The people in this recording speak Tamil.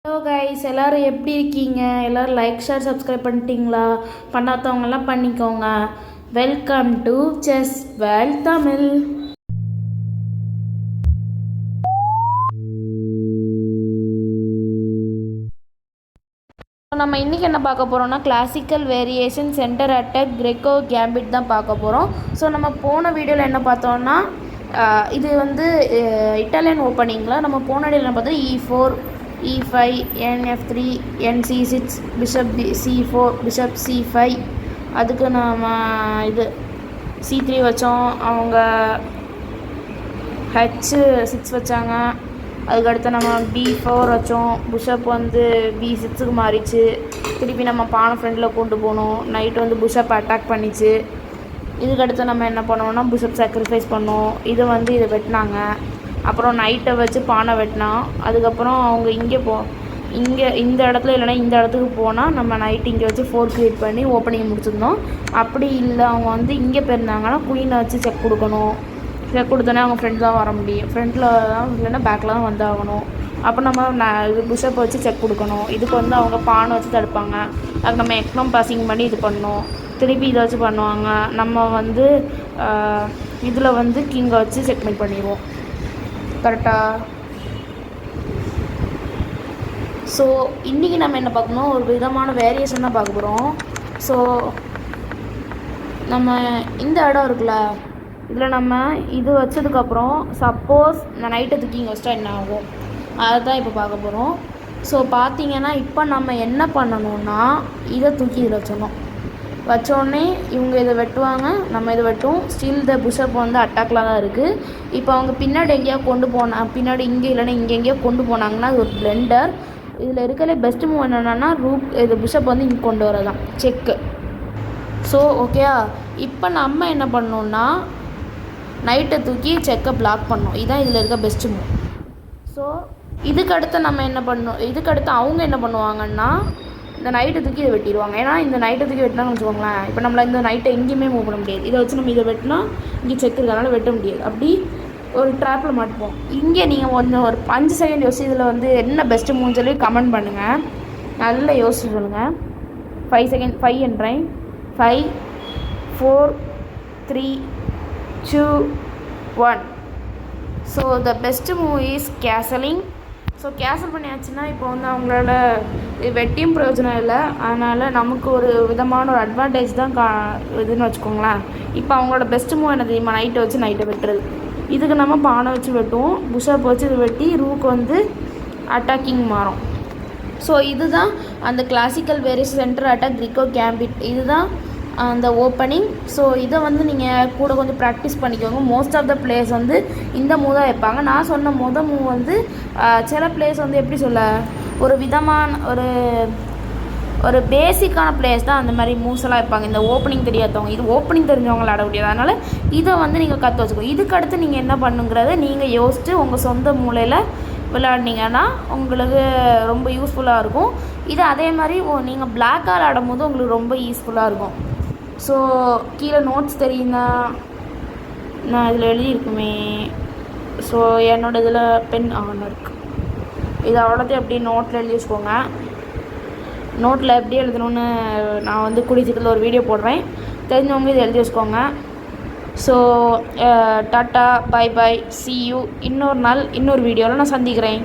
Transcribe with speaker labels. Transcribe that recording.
Speaker 1: ஹலோ கைஸ், எல்லோரும் எப்படி இருக்கீங்க? எல்லோரும் லைக் ஷேர் சப்ஸ்கிரைப் பண்ணிட்டீங்களா? பண்ணாதவங்கெல்லாம் பண்ணிக்கோங்க. Welcome to chess world Tamil. நம்ம இன்றைக்கி என்ன பார்க்க போகிறோம்னா classical variation centre attack Greco gambit தான் பார்க்க போகிறோம். ஸோ நம்ம போன வீடியோவில் என்ன பார்த்தோம்னா இது வந்து இட்டாலியன் ஓப்பனிங்கில் நம்ம போன வீடியோவில் என்ன பார்த்தோம், E4 E5 NF3 NC6 bishop C4 bishop C5, அதுக்கு நம்ம இது C3 வச்சோம், அவங்க H6 வச்சாங்க. அதுக்கடுத்து நம்ம B4 வச்சோம், பிஷப் வந்து B6க்கு மாறிச்சு. திருப்பி நம்ம பானை ஃப்ரெண்டில் கொண்டு போனோம், நைட்டு வந்து பிஷப் அட்டாக் பண்ணிச்சு. இதுக்கடுத்து நம்ம என்ன பண்ணோம்னா பிஷப் சாக்ரிஃபைஸ் பண்ணோம். இது வந்து இதை வெட்டினாங்க. அப்புறம் நைட்டை வச்சு பானை வெட்டினான். அதுக்கப்புறம் அவங்க இங்கே இந்த இடத்துல இல்லைனா இந்த இடத்துக்கு போனால் நம்ம நைட்டு இங்கே வச்சு 4 க்ரியேட் பண்ணி ஓப்பனிங் முடிச்சிருந்தோம். அப்படி இல்லை, அவங்க வந்து இங்கே போயிருந்தாங்கன்னா குயினை வச்சு செக் கொடுக்கணும். செக் கொடுத்தோன்னே அவங்க ஃப்ரெண்ட் தான் வர முடியும். ஃப்ரெண்டில் தான் இல்லைன்னா பேக்கில் தான் வந்து ஆகணும். அப்போ நம்ம இது பிஷப்பை வச்சு செக் கொடுக்கணும். இதுக்கு வந்து அவங்க பானை வச்சு தடுப்பாங்க. அதுக்கு நம்ம எக்னம் பாசிங் பண்ணி இது பண்ணோம். திருப்பி இதை வச்சு பண்ணுவாங்க. நம்ம வந்து இதில் வந்து கிங்கை வச்சு செக்மெண்ட் பண்ணிடுவோம். கரெக்டாக? ஸோ இன்றைக்கி நம்ம என்ன பார்க்கணும், ஒரு விதமான வேரியேஷன் தான் பார்க்க போகிறோம். ஸோ நம்ம இந்த இடம் இருக்குல்ல, இதில் நம்ம இது வச்சதுக்கப்புறம் சப்போஸ் நான் நைட்டை தூக்கி இங்கே வச்சிட்டா என்ன ஆகும், அதை தான் இப்போ பார்க்க போகிறோம். ஸோ பார்த்தீங்கன்னா இப்போ நம்ம என்ன பண்ணணும்னா இதை தூக்கி இதில் வச்சோடனே இவங்க இதை வெட்டுவாங்க, நம்ம இதை வெட்டுவோம். ஸ்டில் த புஷப் வந்து அட்டாக்லாம் தான் இருக்குது. இப்போ அவங்க பின்னாடி எங்கேயோ கொண்டு பின்னாடி இங்கே இல்லைன்னா இங்கே எங்கேயோ கொண்டு போனாங்கன்னா அது ஒரு பிளெண்டர். இதில் இருக்கிற பெஸ்ட் மூவ் என்னென்னா இது புஷப் வந்து இங்கே கொண்டு வரதான் செக்கு. ஸோ ஓகேயா, இப்போ நம்ம என்ன பண்ணோம்னா நைட்டை தூக்கி செக்கை பிளாக் பண்ணோம். இதுதான் இதில் இருக்க பெஸ்ட் மூவ். ஸோ இதுக்கடுத்து நம்ம என்ன பண்ணோம், இதுக்கடுத்து அவங்க என்ன பண்ணுவாங்கன்னா இந்த நைட்டை தூக்கி இதை வெட்டிடுவாங்க. ஏன்னா இந்த நைட்டை தூக்கி வெட்டினான்னு வச்சுக்கோங்களேன், இப்போ நம்மளை இந்த நைட்டை எங்கேயுமே மூவ் பண்ண முடியாது. இதை வச்சு நம்ம இதை வெட்டினா இங்கே செக் இருக்கிறதுனால வெட்ட முடியாது. அப்படி ஒரு ட்ராப்பில் மாட்டுப்போம். இங்கே நீங்கள் ஒரு 5 செகண்ட் யோசிச்சு இதில் வந்து என்ன பெஸ்ட்டு மூவ்னு சொல்லி கமெண்ட் பண்ணுங்கள். நல்லா யோசிச்சு சொல்லுங்கள். 5 செகண்ட், 5 என்றேன். 5 4 3 2 1. So the best move is castling. So castle பண்ணியாச்சுன்னா இப்போ வந்து அவங்களால வெட்டியும் பிரயோஜனம் இல்லை. அதனால் நமக்கு ஒரு விதமான ஒரு அட்வான்டேஜ் தான் இதுன்னு வச்சுக்கோங்களேன். இப்போ அவங்களோட பெஸ்ட் மூவ் என்ன தெரியுமா, நைட்டை வச்சு நைட்டை வெட்டுறது. இதுக்கு நம்ம பானை வச்சு வெட்டுவோம், புஷப் வச்சு இது வெட்டி ரூக்கு வந்து அட்டாக்கிங் மாறும். ஸோ இதுதான் அந்த classical variation centre attack Greco gambit. இதுதான் அந்த ஓப்பனிங். ஸோ இதை வந்து நீங்கள் கூட கொஞ்சம் ப்ராக்டிஸ் பண்ணிக்கோங்க. மோஸ்ட் ஆஃப் த பிளேயர்ஸ் வந்து இந்த மூவ் தான் வைப்பாங்க. நான் சொன்ன மூவ் வந்து சில பிளேயர்ஸ் வந்து எப்படி சொல்ல, ஒரு விதமான ஒரு பேசிக்கான பிளேயர்ஸ் தான் அந்த மாதிரி மூவ்ஸ் எல்லாம் வைப்பாங்க. இந்த ஓப்பனிங் தெரியாதவங்க, இது ஓப்பனிங் தெரிஞ்சவங்க விளாட முடியாது. அதனால் இதை வந்து நீங்கள் கற்று வச்சுக்கோ. இதுக்கடுத்து நீங்கள் என்ன பண்ணுங்கிறத நீங்கள் யோசித்து உங்கள் சொந்த மூலையில் விளையாடினீங்கன்னா உங்களுக்கு ரொம்ப யூஸ்ஃபுல்லாக இருக்கும். இது அதே மாதிரி நீங்கள் பிளாக்காக விளாடும் போது உங்களுக்கு ரொம்ப யூஸ்ஃபுல்லாக இருக்கும். ஸோ கீழே நோட்ஸ் தெரியுன்னா நான் இதில் எழுதியிருக்குமே. ஸோ என்னோடய இதில் பென் ஆன் இருக்குது. இது அவ்வளோத்தையும் எப்படி நோட்டில் எழுதி வச்சுக்கோங்க. நோட்டில் எப்படி எழுதணும்னு நான் வந்து குடிச்சிட்டு ஒரு வீடியோ போடுறேன், தெரிஞ்சவங்க இதை எழுதி வச்சுக்கோங்க. So tata, bye bye, see you. இன்னொரு நாள் இன்னொரு வீடியோவில் நான் சந்திக்கிறேன்.